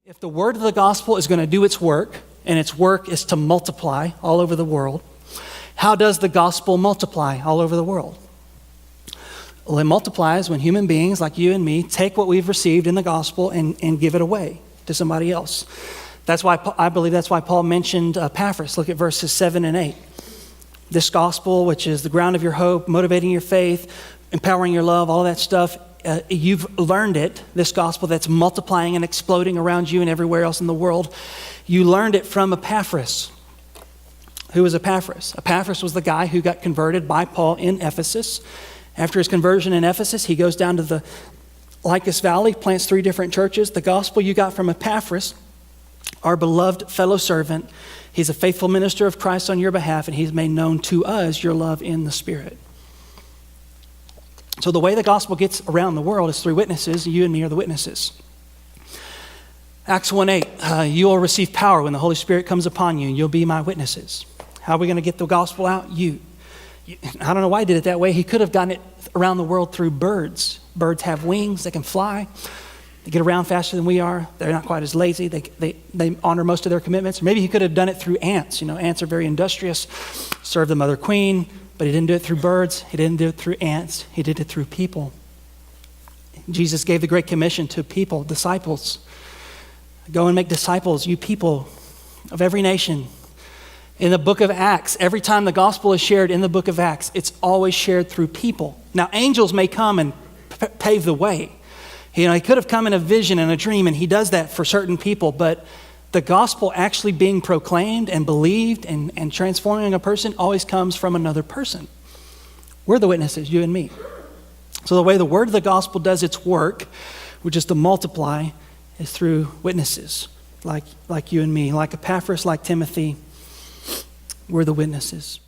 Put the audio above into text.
If the word of the gospel is going to do its work, and its work is to multiply all over the world, how does the gospel multiply all over the world? Well, it multiplies when human beings like you and me take what we've received in the gospel and give it away to somebody else. That's why I believe that's why Paul mentioned Epaphras. Look at verses 7 and 8. This gospel, which is the ground of your hope, motivating your faith, empowering your love, all of that stuff, you've learned it, this gospel that's multiplying and exploding around you and everywhere else in the world. You learned it from Epaphras. Who was Epaphras? Epaphras was the guy who got converted by Paul in Ephesus. After his conversion in Ephesus, he goes down to the Lycus Valley, plants 3 different churches. The gospel you got from Epaphras, our beloved fellow servant, he's a faithful minister of Christ on your behalf, and he's made known to us your love in the Spirit. So the way the gospel gets around the world is through witnesses. You and me are the witnesses. Acts 1:8, you will receive power when the Holy Spirit comes upon you, and you'll be my witnesses. How are we going to get the gospel out? You. I don't know why he did it that way. He could have gotten it around the world through birds. Birds have wings. They can fly. They get around faster than we are. They're not quite as lazy. They honor most of their commitments. Or maybe he could have done it through ants. Ants are very industrious, serve the mother queen. But he didn't do it through birds. He didn't do it through ants. He did it through people. Jesus gave the Great Commission to people, disciples. Go and make disciples, you people of every nation. In the book of Acts, every time the gospel is shared in the book of Acts, it's always shared through people. Now, angels may come and pave the way. He could have come in a vision and a dream, and he does that for certain people, but the gospel actually being proclaimed and believed and transforming a person always comes from another person. We're the witnesses, you and me. So the way the word of the gospel does its work, which is to multiply, is through witnesses like you and me, like Epaphras, like Timothy. We're the witnesses.